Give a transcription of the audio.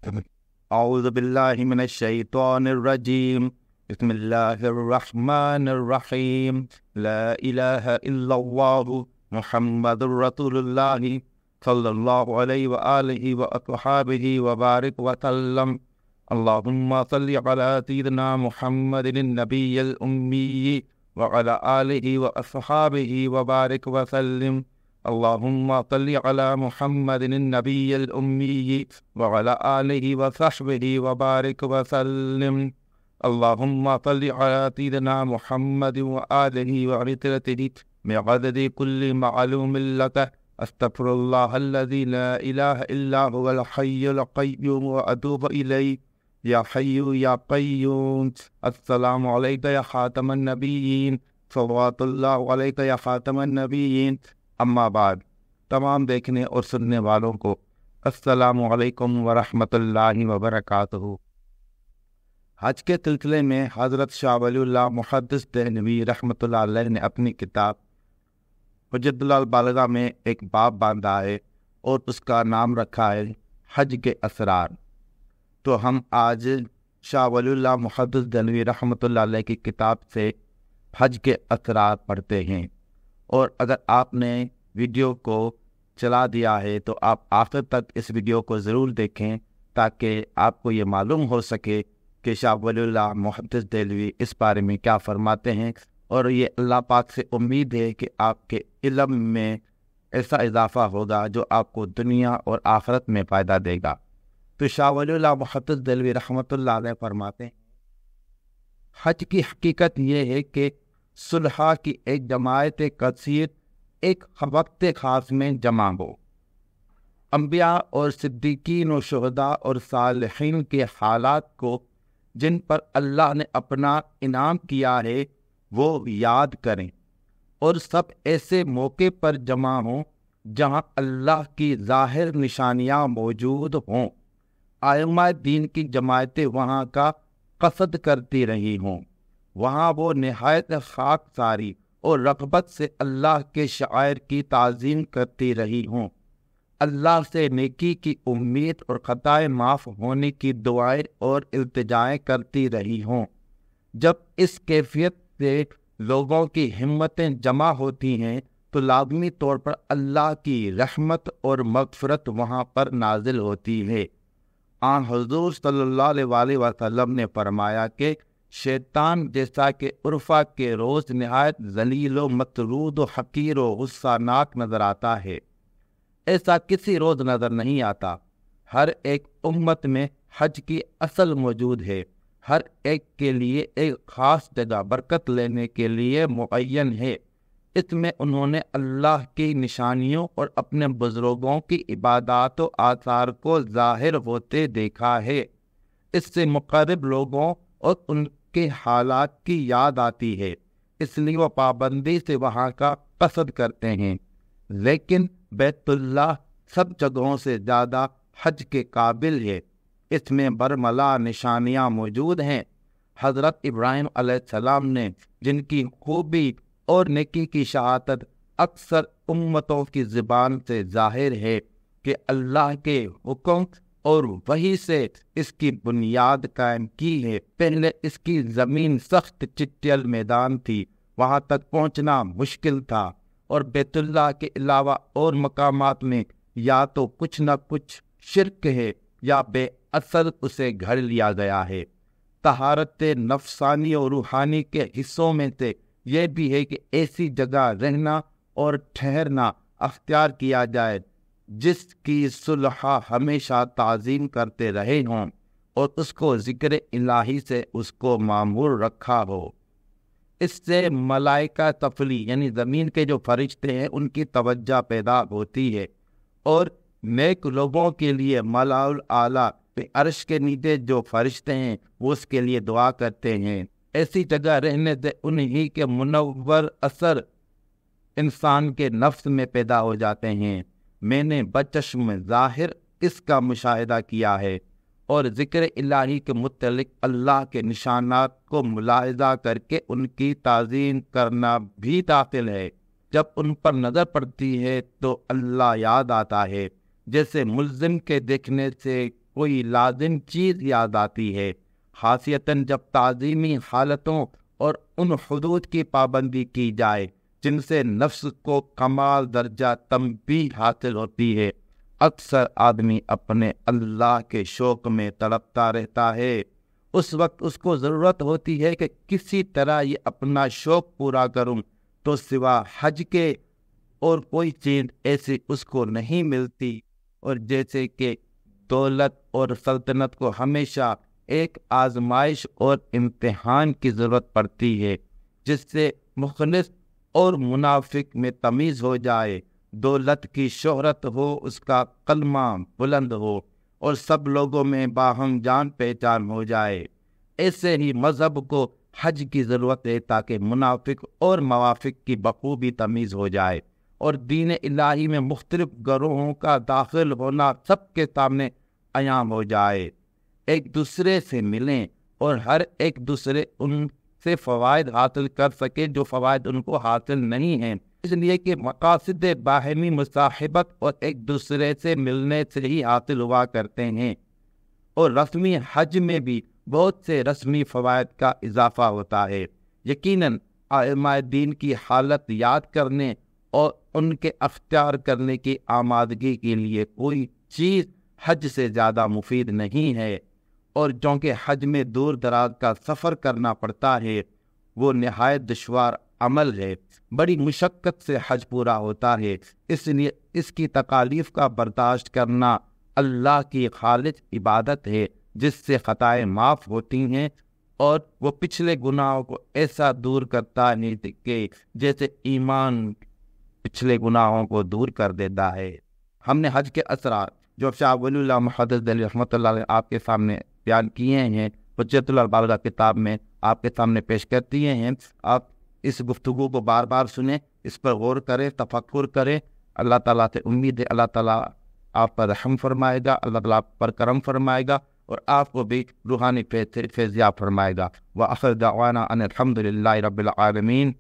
اعوذ باللہ من الشیطان الرجیم، بسم اللہ الرحمن الرحیم، لا الہ الا اللہ محمد رسول اللہ صلی اللہ علیہ وآلہ وصحبہ وبارک وسلم۔ اللہم صلی علی سیدنا محمد النبی الامی وعلی آلہ واصحابہ وبارک وسلم۔ اللہم صلی علی محمد النبی الامی وعلی آلہ وصحبہ وبارک وسلم۔ اللہم صلی علی سیدنا محمد وآلہ وعطرتہ بعدد کل معلوم لک، استغفر اللہ الذی لا الہ الا هو الحی القیوم واتوب الیہ، یا حی یا قیوم۔ السلام علیک یا خاتم النبیین، صلوات اللہ علیک یا خاتم النبیین۔ اما بعد، تمام دیکھنے اور سننے والوں کو السلام علیکم ورحمۃ اللہ وبرکاتہ۔ حج کے سلسلے میں حضرت شاہ ولی اللہ محدث دہلوی رحمۃ اللہ علیہ نے اپنی کتاب حجت البالغہ میں ایک باب باندھا ہے اور اس کا نام رکھا ہے حج کے اسرار۔ تو ہم آج شاہ ولی اللہ محدث دہلوی رحمۃ اللہ علیہ کی کتاب سے حج کے اسرار پڑھتے ہیں، اور اگر آپ نے ویڈیو کو چلا دیا ہے تو آپ آخر تک اس ویڈیو کو ضرور دیکھیں، تاکہ آپ کو یہ معلوم ہو سکے کہ شاہ ولی اللہ محدث دہلوی اس بارے میں کیا فرماتے ہیں، اور یہ اللہ پاک سے امید ہے کہ آپ کے علم میں ایسا اضافہ ہوگا جو آپ کو دنیا اور آخرت میں فائدہ دے گا۔ تو شاہ ولی اللہ محدث دہلوی رحمۃ اللہ علیہ فرماتے ہیں، حج کی حقیقت یہ ہے کہ صلحاء کی ایک جماعت کثیر ایک وقت خاص میں جمع ہو۔ انبیاء اور صدیقین و شہداء اور صالحین کے حالات کو جن پر اللہ نے اپنا انعام کیا ہے وہ یاد کریں، اور سب ایسے موقع پر جمع ہوں جہاں اللہ کی ظاہر نشانیاں موجود ہوں۔ ائمہ دین کی جماعتیں وہاں کا قصد کرتی رہی ہوں، وہاں وہ نہایت خاکساری اور رغبت سے اللہ کے شعائر کی تعظیم کرتی رہی ہوں، اللہ سے نیکی کی امید اور خطائیں معاف ہونے کی دعائیں اور التجائیں کرتی رہی ہوں۔ جب اس کیفیت سے لوگوں کی ہمتیں جمع ہوتی ہیں تو لازمی طور پر اللہ کی رحمت اور مغفرت وہاں پر نازل ہوتی ہے۔ آن حضور صلی اللہ علیہ وسلم نے فرمایا کہ شیطان جیسا کہ عرفہ کے روز نہایت ذلیل و مطرود و حقیر و غصہ ناک نظر آتا ہے، ایسا کسی روز نظر نہیں آتا۔ ہر ایک امت میں حج کی اصل موجود ہے، ہر ایک کے لیے ایک خاص جگہ برکت لینے کے لیے معین ہے۔ اس میں انہوں نے اللہ کی نشانیوں اور اپنے بزرگوں کی عبادات و آثار کو ظاہر ہوتے دیکھا ہے۔ اس سے مقرب لوگوں اور ان کے حالات کی یاد آتی ہے، اس لیے وہ پابندی سے وہاں کا قصد کرتے ہیں۔ لیکن بیت اللہ سب جگہوں سے زیادہ حج کے قابل ہے، اس میں برملا نشانیاں موجود ہیں۔ حضرت ابراہیم علیہ السلام نے جن کی خوبی اور نیکی کی شہادت اکثر امتوں کی زبان سے ظاہر ہے کہ اللہ کے حکم اور وحی سے اس کی بنیاد قائم کی ہے۔ پہلے اس کی زمین سخت چٹیل میدان تھی، وہاں تک پہنچنا مشکل تھا، اور بیت اللہ کے علاوہ اور مقامات میں یا تو کچھ نہ کچھ شرک ہے یا بے اثر اسے گھڑ لیا گیا ہے۔ طہارت نفسانی اور روحانی کے حصوں میں سے یہ بھی ہے کہ ایسی جگہ رہنا اور ٹھہرنا اختیار کیا جائے جس کی صلحاء ہمیشہ تعظیم کرتے رہے ہوں، اور اس کو ذکر الہی سے اس کو معمور رکھا ہو۔ اس سے ملائکہ تفلی یعنی زمین کے جو فرشتے ہیں ان کی توجہ پیدا ہوتی ہے، اور نیک لوگوں کے لیے ملا الاعلیٰ عرش کے نیچے جو فرشتے ہیں وہ اس کے لیے دعا کرتے ہیں۔ ایسی جگہ رہنے سے انہی کے منور اثر انسان کے نفس میں پیدا ہو جاتے ہیں۔ میں نے بچشم ظاہر اس کا مشاہدہ کیا ہے، اور ذکر الہی کے متعلق اللہ کے نشانات کو ملاحظہ کر کے ان کی تعظیم کرنا بھی داخل ہے۔ جب ان پر نظر پڑتی ہے تو اللہ یاد آتا ہے، جیسے ملزم کے دیکھنے سے کوئی لازم چیز یاد آتی ہے، خاصیتاً جب تعظیمی حالتوں اور ان حدود کی پابندی کی جائے جن سے نفس کو کمال درجہ تنبیہ حاصل ہوتی ہے۔ اکثر آدمی اپنے اللہ کے شوق میں تڑپتا رہتا ہے، اس وقت اس کو ضرورت ہوتی ہے کہ کسی طرح یہ اپنا شوق پورا کروں، تو سوا حج کے اور کوئی چیز ایسی اس کو نہیں ملتی۔ اور جیسے کہ دولت اور سلطنت کو ہمیشہ ایک آزمائش اور امتحان کی ضرورت پڑتی ہے جس سے مخلص اور منافق میں تمیز ہو جائے، دولت کی شہرت ہو، اس کا کلمہ بلند ہو اور سب لوگوں میں باہم جان پہچان ہو جائے۔ ایسے ہی مذہب کو حج کی ضرورت ہے تاکہ منافق اور موافق کی بخوبی تمیز ہو جائے اور دین الہی میں مختلف گروہوں کا داخل ہونا سب کے سامنے عیاں ہو جائے، ایک دوسرے سے ملیں اور ہر ایک دوسرے ان سے فوائد حاصل کر سکے جو فوائد ان کو حاصل نہیں ہیں، اس لیے کہ مقاصد باہمی مصاحبت اور ایک دوسرے سے ملنے سے ہی حاصل ہوا کرتے ہیں۔ اور رسمی حج میں بھی بہت سے رسمی فوائد کا اضافہ ہوتا ہے۔ یقیناً ائمہ دین کی حالت یاد کرنے اور ان کے اختیار کرنے کی آمادگی کے لیے کوئی چیز حج سے زیادہ مفید نہیں ہے، اور چونکہ حج میں دور دراز کا سفر کرنا پڑتا ہے، وہ نہایت دشوار عمل ہے، بڑی مشقت سے حج پورا ہوتا ہے، اس لیے اس کی تکالیف کا برداشت کرنا اللہ کی خالص عبادت ہے جس سے خطائیں معاف ہوتی ہیں اور وہ پچھلے گناہوں کو ایسا دور کرتا ہے کہ جیسے ایمان پچھلے گناہوں کو دور کر دیتا ہے۔ ہم نے حج کے اثرات جو شاہ ولی اللہ محدث دہلوی رحمۃ اللہ علیہ آپ کے سامنے بیان کیے ہیں، حجت البالغہ کتاب میں آپ کے سامنے پیش کر دیے ہیں۔ آپ اس گفتگو کو بار بار سنیں، اس پر غور کریں، تفکر کریں۔ اللہ تعالیٰ سے امید ہے اللہ تعالیٰ آپ پر رحم فرمائے گا، اللہ تعالیٰ آپ پر کرم فرمائے گا اور آپ کو بھی روحانی فیضیاب فرمائے گا۔ وآخر دعوانا ان الحمد للہ رب العالمین۔